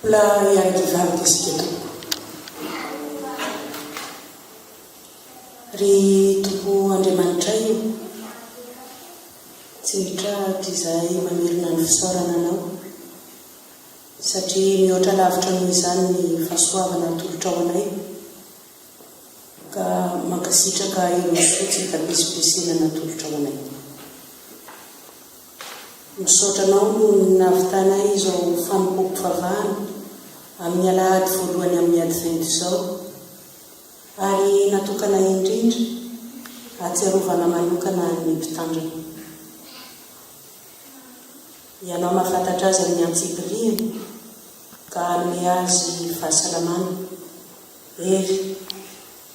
La iangy isika tompo ry tompo Andriamanitra io tsy mitrahatra izahay mamerina ny fisaorana anao satria mihoatra lavitra noho izany ny fahasoavana atolotra ao anay ka mankasitraka ireo sotsy kabesibesena natolotra ao anay. Misaotranao no nahavitanay izao fanompoam-pivavahana amin'ny alahady voalohany amin'ny adventy izao ary natokana indrindra atsiarovana manokana ny mpitandrina. Ianao mahafantatra azy amin'ny antsipiriany ka anome azy fahasalamana ery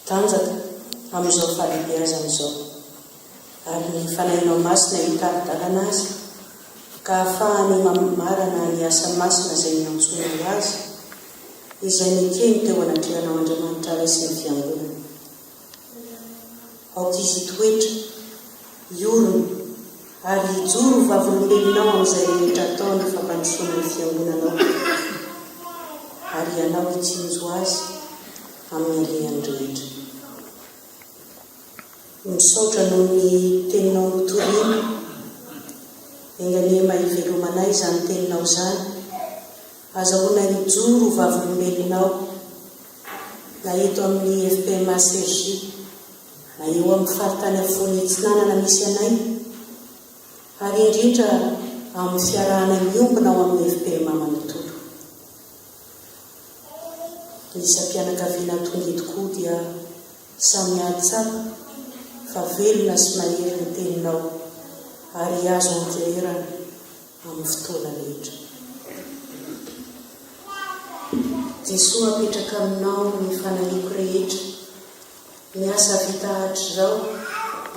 tanjaka amin'izao fahalehibeazana izao ary ny fanahinao masina hitaridalana azy ka ahafahany marana ny asa masina izay miantsona azy izay nikeny teo anatrehanao Andriamanitra ray sy ny fiangonana. Aoka izy toetra iorona ary ijoro vavolombelonao amin'izay rehetra ataony fampandrosoana ny fiangonanao ary ianao hitsinjo azy amin'ny alehany rehetra. Misaotra noho ny teninao notoriana engane mahivelomanay izany teninao izany azahoana hijoro vavolombelonao na eto amin'ny FPMA Sergy na eo amin'ny faritany afovoan'ny tsinanana misy anay ary indrindra amin'ny fiarahana miombona ao amin'ny FPMA manontolo. Isa mpianakaviana tonga tokoa dia samy ahatsapa fa velona sy mahery ny teninao ary azo ankererana amin'ny fotoana rehetra. Jesosy apetraka aminao ny fanahiko rehetra, ny asa vita hatr'izao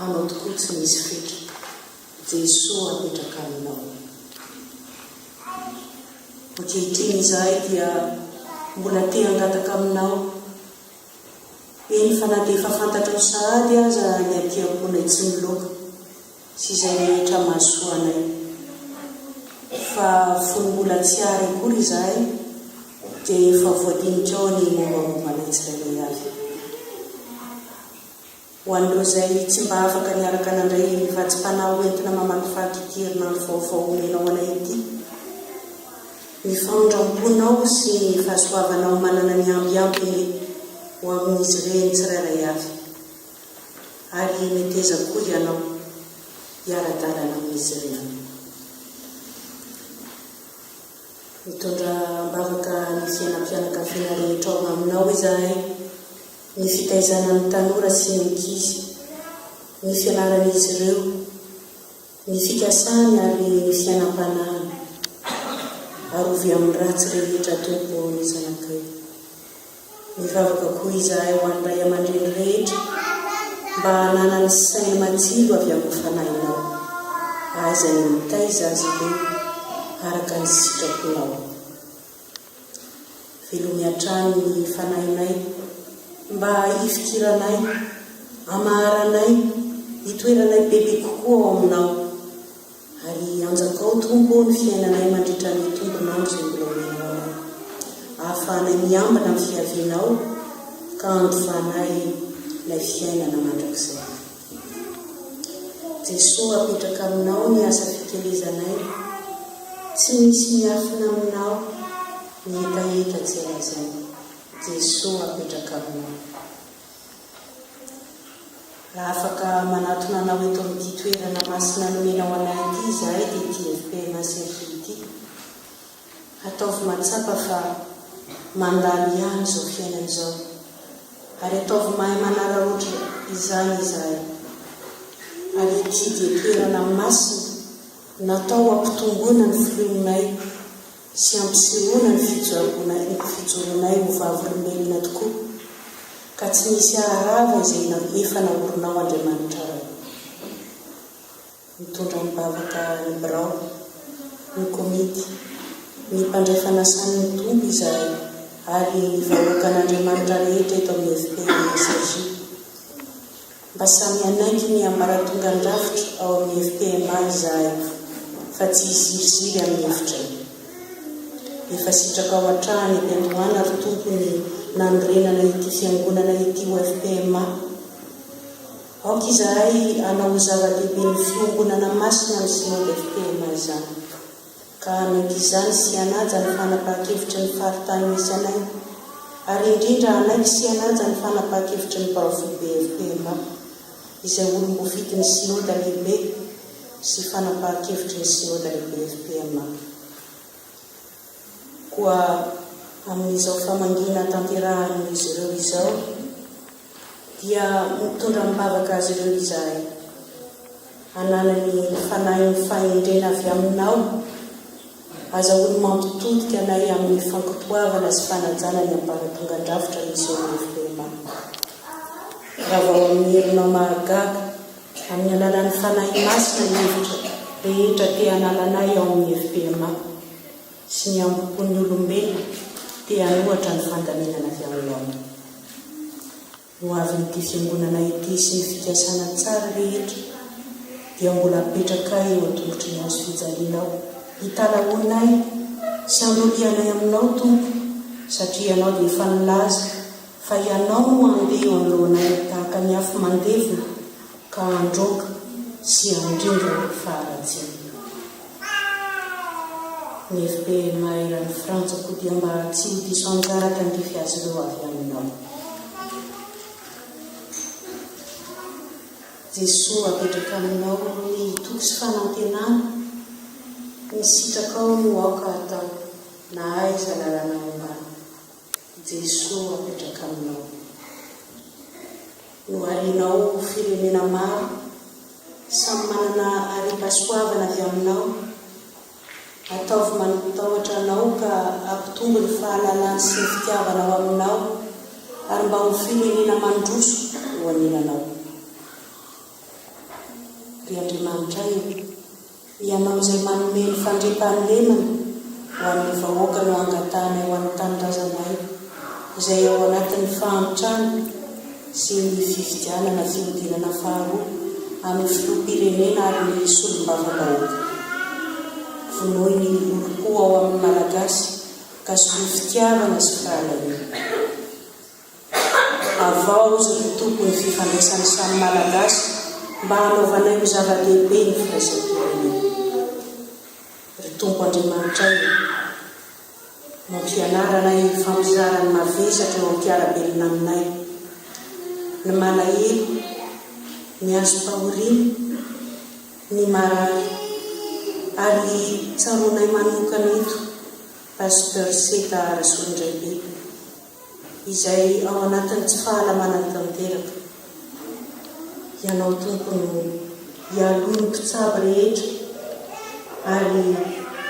anao tokoa tsy misy fetra. Jesosy apetraka aminao. Ankehitriny izahay dia mbola te hangataka aminao eny fa na dia efa fantatra ho sahady aza ny atiam-ponay tsy miloka sy izay rehetra mahasoanay fa fonimbola tsy ary akory izahay dia efa voadinitra ao ny mombamombanay tsirairay avy. Ho an'ireo izay tsy mba afaka niaraka nandray ny vatsim-panahy entina mamaky fahakitirina ny vaovao omenao anay ity, ny faondram-ponao sy ny fahasoavanao manana ny ambiampy ho amin'izy ireny tsirairay avy ary meteza koa ianao hiara-dalana amin'izy ireny. Mitondra mbavaka ny fiainam-pianakaviana rehetra ao aminao izahay, ny fitaizana ny tanora sy ny ankizy, ny fianaran'izy ireo, ny fikasany ary ny fiainam-panahiny arovy amin'ny ratsy rehetra tompo ny zanakay. Mivavaka koa izahay ho an'ny ray aman-dreny rehetra mba hanana ny saina matsilo avy amin'ny fanahinao aiza ny mitaiza azy ireo araka ny sitraponao. Velomy hatrany ny fanahinay mba hifikiranay, amaharanay, hitoeranay bebe kokoa ao aminao ary anjakao tompo ny fiainanay mandritra ny tombonao izay mbola omenao anay. Ahafahanay miambina amin'ny fiavianao ka andofanay ilay fiainana mandrakizay. Jesosy apetraka aminao ny asa fikelezanay, tsy misy miafina aminao ny etaeta tsy alazay. Jesosy apetraka aminao. Raha afaka manatona anao eto amin'ity toerana masina nomenao anay ity izahay dia ity FPMA Sergy ity, ataovy matsapa fa mandalo ihany izao fiainana izao ary ataovy mahay manara ohatra izany izahay ary ity dia toerana masina natao ampitomboana ny filonay sy ampisehoana ny fijoronay ho vavolombelona tokoa ka tsy misy aharava izay efa naorinao Andriamanitra ray. Mitondra mibavaka ny birao, ny komity, ny mpandray fanasan'ny tombo izahay ary ny vahoakan'Andriamanitra rehetra eto amin'ny FPMA Sergy mba samy anaiky ny ambaratonga an-drafitra ao amin'ny FPMA izahay fa tsy hiziry amin'ny hevitra. efa sitraka ao an-trany ampiandohana ary tompony nanorenana ity fiangonana ity OFPMA. Aoka izahay anao zava-dehibe ny fiangonana masina ny synode FPMA izany, ka naky izany sy anaja ny fanapahan-kevitry ny faritany misy anay, ary indrindra anaiky sy anaja ny fanapahan-kevitry ny mpavobe FPMA izay olom-bofity ny synode lehibe sy fanapahan-kevitry ny synode lehibe FPMA. Koa amin'izao famangina tanterahan'izy ireo izao dia mitondra mibavaka azy ireo izahay hananany fanahy ny fahendrena avy aminao, azahoany mampitodika anay amin'ny fankitoavana sy fanajana ny amparatongan-drafitra misy eo amin'ny FPMA. Raha vao amin'ny herinao mahagaga amin'ny alalan'ny fanahy masina ny hevitra rehetra te analanay ao amin'ny FPMA sy ny ambopon'ny olombelona dia anohatra ny fandaminana avy aminao. Ho avy nyity fiangonana ity sy ny fikasana tsara rehetra dia mbola apetraka eo an-tongotry ny azo fijalianao, hitalaonay sy andolianay aminao Tompo, satria ianao dia efa nilaza fa ianao no andeha eo anoloanay tahaka ny afo mandevona ka androka sy andrindra faharatsiny. Ny FPMA iran'ny Frantsako dia mba tsy ho diso anjaraka andrify azy ireo avy aminao. Jesoa apetraka aminao ny toky sy fanantenana, ny sitraka ao no aoka atao na aiza lalana ombana. Jesoa apetraka aminao. No arinao firenena maro samy manana ari-pasoavana avy aminao, ataovy manitahotra anao ka ampitombo ny fahalalany sy ny fitiavana ao aminao, ary mba ho firenena mandroso ho aninanao. Ry Andriamanitra ianao izay manome ny fandream-pahalemana ho an'ny vahoaka no angatanay ho an'ny tanindrazanay izay ao anatin'ny fahantrana sy ny fifidianana fihodinana faharoa amin'ny filoham-pirenena ary ny solom-bava-bahoaka. Vonohy ny olo-po ao amin'ny malagasy ka soa fitiavana sy fahalaliana. Avao izy tompo ny fifandraisany samy malagasy mba hanaovanay ho zava-dehibe ny firaisam-pirenena. Ry Tompo Andriamanitra mampianaranay fampizarany mavesatra eo am-piarabelona aminay, ny malahelo, ny azo pahoriana, ny marary, ary tsaronay manokana eto Pasteur Seta Rasolondraibe izay ao anatin'ny tsy fahalamana tanteraka. Ianao Tompo no ialoha ny mpitsabo rehetra, ary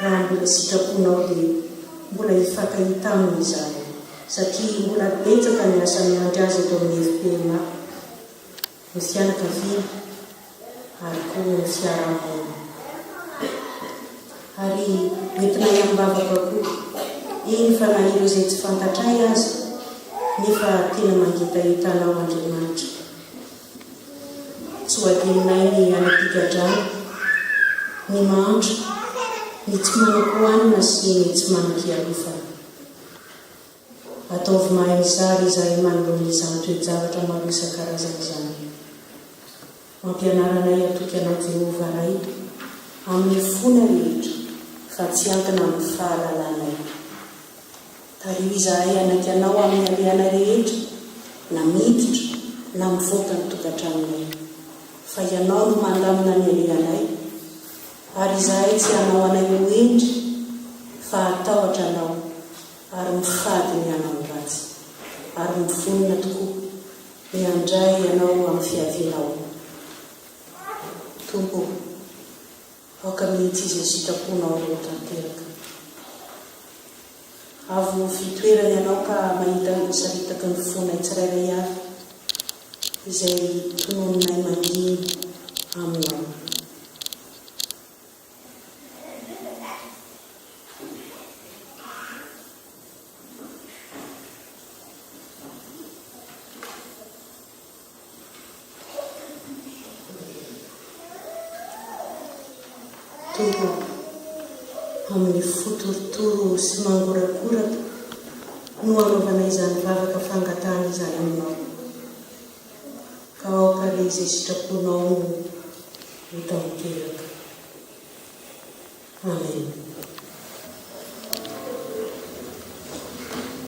raha mbola sitraponao dia mbola hifankahita amin'izany, satria mbola betsaka ny asa miandry azy eto amin'ny FPMA, ny fianakaviana ary koa ny fiarahamonina. Ary entinay ambavaka koa iny fa na ireo izay tsy fantatray azy nefa tena mangitahitanao Andriamanitra. Tsy ho adinonay ny anapigadrana, ny mandro, ny tsy manan-kohanina sy ny tsy manan-kialofana. Ataovy mahay mizary izahay manoloana izany toe-javatra maro isan-karazany izany. Mampianaranay atoky anao Jehova ray amin'ny fona rehetra fa tsy ankina amin'ny fahalalanay. Tario izahay anaky anao amin'ny alehana rehetra na miditra na mivoaka ny tokantranonay, fa ianao no mandamina ny alehanay, ary izahay tsy hanao anay ho endry fa hatahotra anao ary mifady ny anao ratsy, ary mivonona tokoa miandray ianao amin'ny fiavianao. Tompo, aoka mihitsy izay sitraponao reo tanteraka. Avo fitoerany ianao ka mahita misaritaka ny fonay tsirairay avy izay tonononay manginy aminao. Tompo, amin'ny fotorotoro sy mangorakoraka no anaovana izany vavaka fangatahana izany aminao. Ka aoka ilay izay sitraponao ho tamoteraka. Amen.